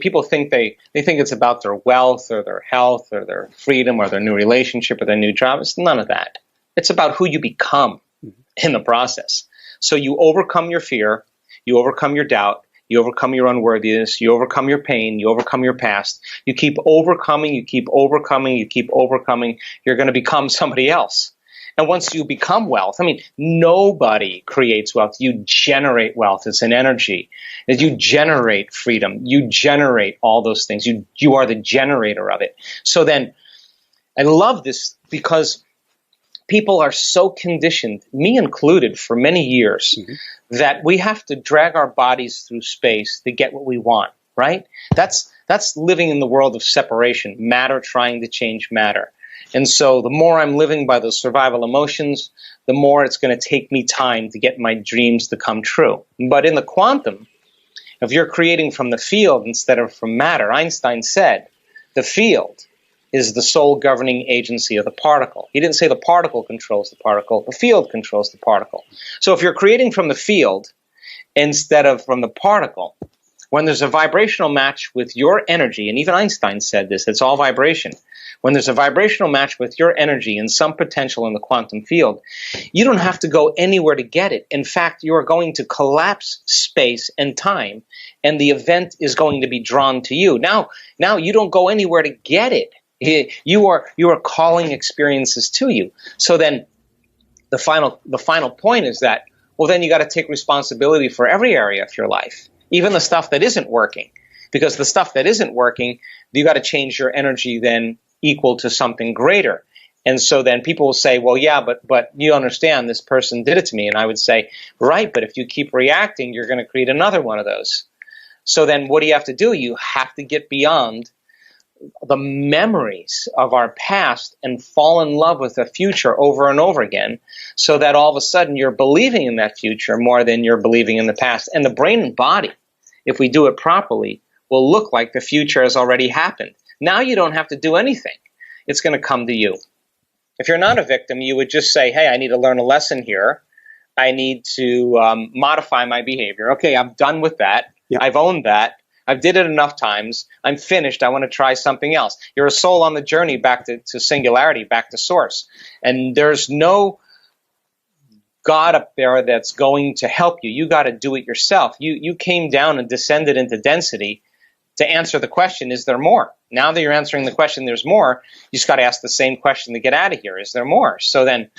people think they think it's about their wealth or their health or their freedom or their new relationship or their new job. It's none of that. It's about who you become in the process. So you overcome your fear, you overcome your doubt, you overcome your unworthiness, you overcome your pain, you overcome your past. You keep overcoming, you keep overcoming, you keep overcoming. You're going to become somebody else. And once you become wealth, I mean, nobody creates wealth. You generate wealth. It's an energy. You generate freedom. You generate all those things. You are the generator of it. So then, I love this because people are so conditioned, me included, for many years, that we have to drag our bodies through space to get what we want, right? That's living in the world of separation, matter trying to change matter. And so the more I'm living by those survival emotions, the more it's going to take me time to get my dreams to come true. But in the quantum, if you're creating from the field instead of from matter, Einstein said the field is the sole governing agency of the particle. He didn't say the particle controls the particle, the field controls the particle. So if you're creating from the field instead of from the particle, when there's a vibrational match with your energy, and even Einstein said this, it's all vibration. When there's a vibrational match with your energy and some potential in the quantum field, you don't have to go anywhere to get it. In fact, you are going to collapse space and time, and the event is going to be drawn to you. Now you don't go anywhere to get it. You are calling experiences to you. So then the final point is that, well, then you got to take responsibility for every area of your life, even the stuff that isn't working, because the stuff that isn't working, you got to change your energy then equal to something greater. And so then people will say, well, yeah, but you understand, this person did it to me. And I would say, right, but if you keep reacting, you're going to create another one of those. So then what do you have to do? You have to get beyond the memories of our past and fall in love with the future over and over again, so that all of a sudden you're believing in that future more than you're believing in the past. And the brain and body, if we do it properly, will look like the future has already happened. Now you don't have to do anything. It's going to come to you. If you're not a victim, you would just say, hey, I need to learn a lesson here. I need to modify my behavior. Okay, I'm done with that. Yeah. I've owned that. I've did it enough times. I'm finished. I want to try something else. You're a soul on the journey back to singularity, back to source. And there's no God up there that's going to help you. You got to do it yourself. You came down and descended into density to answer the question, is there more? Now that you're answering the question, there's more, you just got to ask the same question to get out of here. Is there more? So then,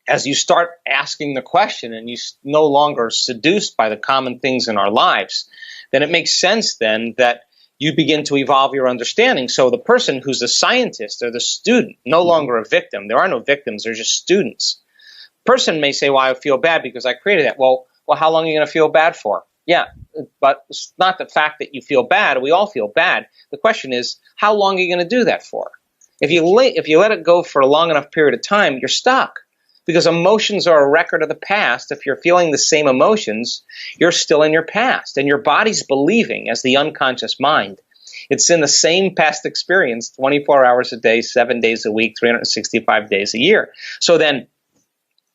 as you start asking the question and you no longer seduced by the common things in our lives, then it makes sense then that you begin to evolve your understanding. So the person who's a scientist or the student, no longer a victim. There are no victims, they're just students. Person may say, well, I feel bad because I created that. Well, how long are you going to feel bad for? Yeah, but it's not the fact that you feel bad. We all feel bad. The question is, how long are you going to do that for? If you let it go for a long enough period of time, you're stuck. Because emotions are a record of the past. If you're feeling the same emotions, you're still in your past. And your body's believing, as the unconscious mind, it's in the same past experience 24 hours a day, 7 days a week, 365 days a year. So then,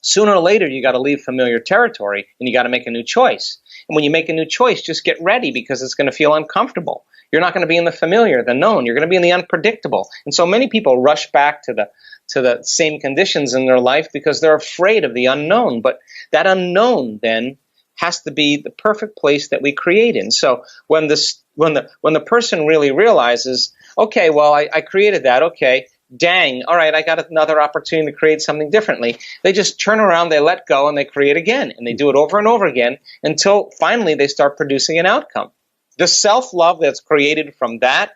sooner or later, you got to leave familiar territory and you got to make a new choice. And when you make a new choice, just get ready, because it's going to feel uncomfortable. You're not going to be in the familiar, the known. You're going to be in the unpredictable. And so many people rush back to the same conditions in their life because they're afraid of the unknown. But that unknown then has to be the perfect place that we create in. So when the person really realizes, okay, well, I created that, okay, dang, all right, I got another opportunity to create something differently. They just turn around, they let go, and they create again. And they do it over and over again until finally they start producing an outcome. The self-love that's created from that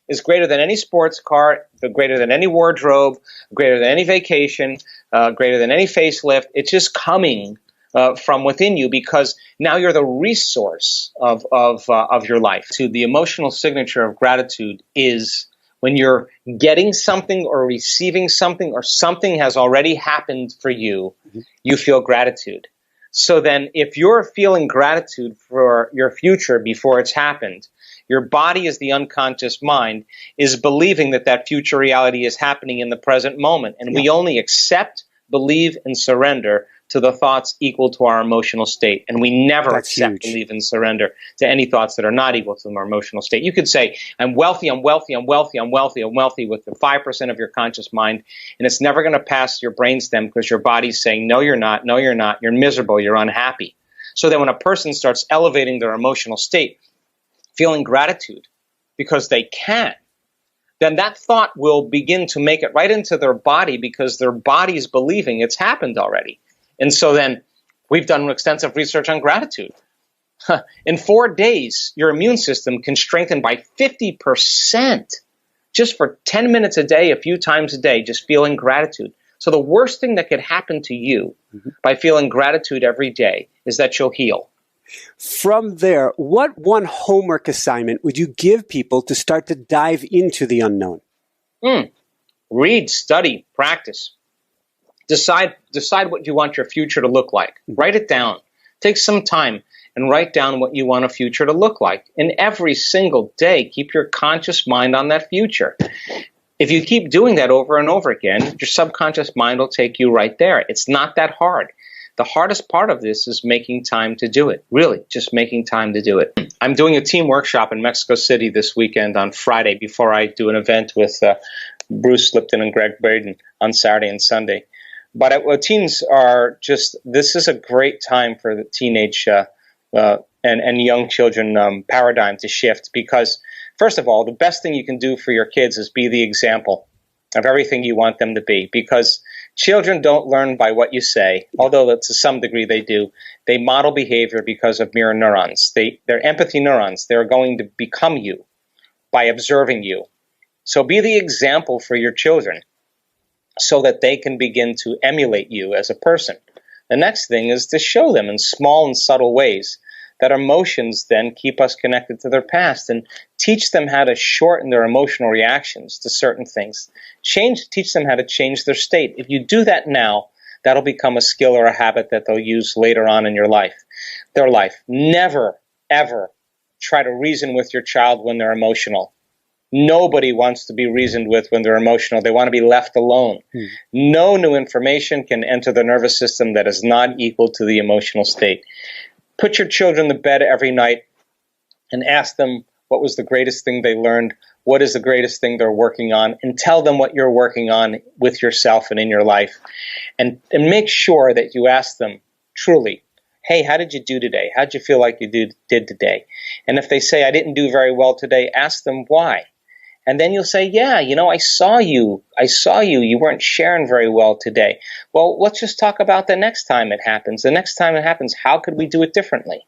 is greater than any sports car, greater than any wardrobe, greater than any vacation, greater than any facelift. It's just coming from within you, because now you're the resource of your life. So the emotional signature of gratitude is when you're getting something or receiving something, or something has already happened for you, you feel gratitude. So then if you're feeling gratitude for your future before it's happened, your body, as the unconscious mind, is believing that future reality is happening in the present moment. And we only accept, believe, and surrender to the thoughts equal to our emotional state. And we never That's accept, huge. believe, and surrender to any thoughts that are not equal to our emotional state. You could say, I'm wealthy, I'm wealthy, I'm wealthy, I'm wealthy, I'm wealthy with the 5% of your conscious mind, and it's never going to pass your brainstem because your body's saying, no, you're not, you're miserable, you're unhappy. So that when a person starts elevating their emotional state, feeling gratitude because they can, then that thought will begin to make it right into their body because their body's believing it's happened already. And so then we've done extensive research on gratitude. In 4 days, your immune system can strengthen by 50% just for 10 minutes a day, a few times a day, just feeling gratitude. So the worst thing that could happen to you by feeling gratitude every day is that you'll heal. From there, what one homework assignment would you give people to start to dive into the unknown? Read, study, practice. Decide what you want your future to look like. Write it down. Take some time and write down what you want a future to look like. And every single day, keep your conscious mind on that future. If you keep doing that over and over again, your subconscious mind will take you right there. It's not that hard. The hardest part of this is making time to do it. Really, just making time to do it. I'm doing a team workshop in Mexico City this weekend on Friday before I do an event with Bruce Lipton and Greg Braden on Saturday and Sunday. But teens are just, this is a great time for the teenage and young children paradigm to shift because, first of all, the best thing you can do for your kids is be the example of everything you want them to be, because children don't learn by what you say, although to some degree they do. They model behavior because of mirror neurons. They're empathy neurons. They're going to become you by observing you. So be the example for your children so that they can begin to emulate you as a person. The next thing is to show them in small and subtle ways that emotions then keep us connected to their past, and teach them how to shorten their emotional reactions to certain things. Teach them how to change their state. If you do that now, that'll become a skill or a habit that they'll use later on in their life. Never, ever try to reason with your child when they're emotional. Nobody wants to be reasoned with when they're emotional. They want to be left alone. No new information can enter the nervous system that is not equal to the emotional state. Put your children to bed every night and ask them what was the greatest thing they learned, what is the greatest thing they're working on, and tell them what you're working on with yourself and in your life. And make sure that you ask them truly, hey, how did you do today? How did you feel like you did today? And if they say, I didn't do very well today, ask them why. And then you'll say, yeah, I saw you, you weren't sharing very well today. Well, let's just talk about the next time it happens. The next time it happens, how could we do it differently?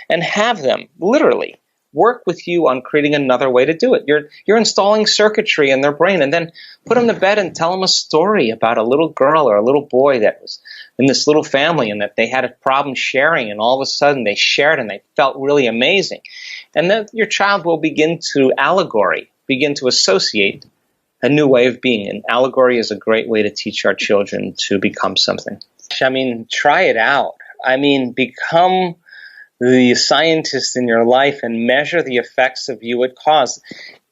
And have them literally work with you on creating another way to do it. You're installing circuitry in their brain, and then put them to bed and tell them a story about a little girl or a little boy that was in this little family and that they had a problem sharing, and all of a sudden they shared and they felt really amazing. And then your child will begin to begin to associate a new way of being. And allegory is a great way to teach our children to become something. I mean, try it out. I mean, become the scientist in your life and measure the effects of you it causes.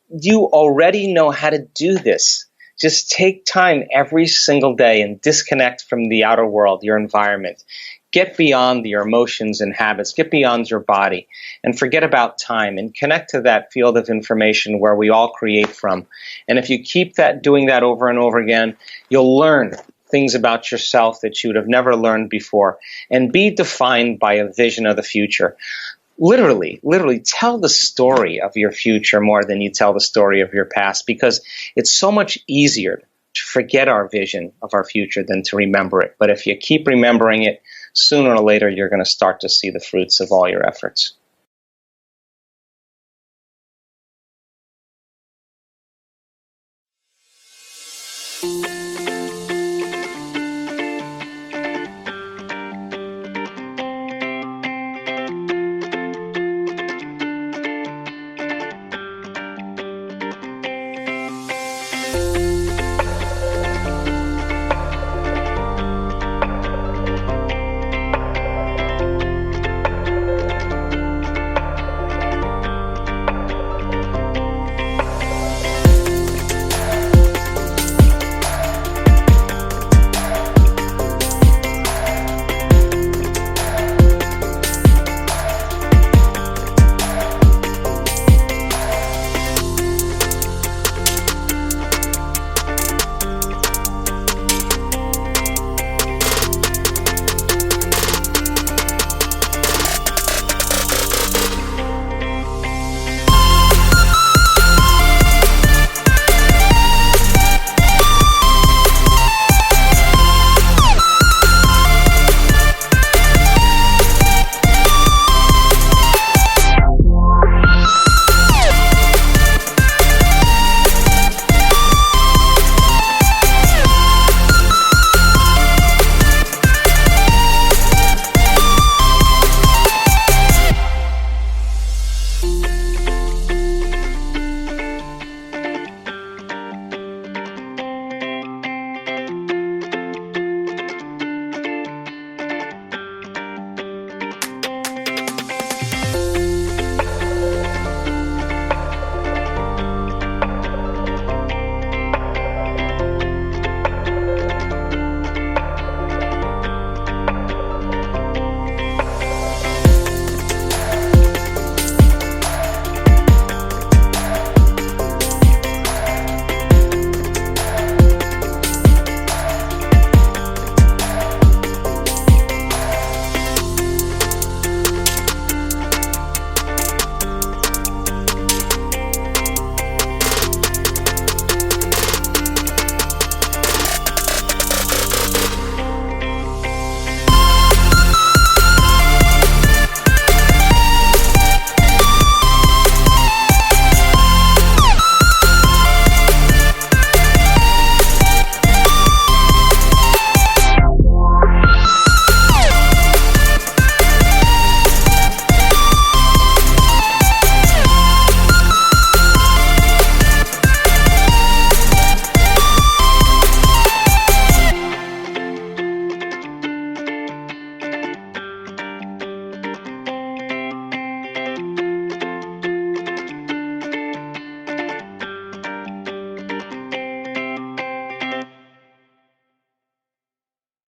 You already know how to do this. Just take time every single day and disconnect from the outer world, your environment. Get beyond your emotions and habits. Get beyond your body and forget about time and connect to that field of information where we all create from. And if you keep doing that over and over again, you'll learn things about yourself that you would have never learned before and be defined by a vision of the future. Literally tell the story of your future more than you tell the story of your past, because it's so much easier to forget our vision of our future than to remember it. But if you keep remembering it, sooner or later, you're going to start to see the fruits of all your efforts.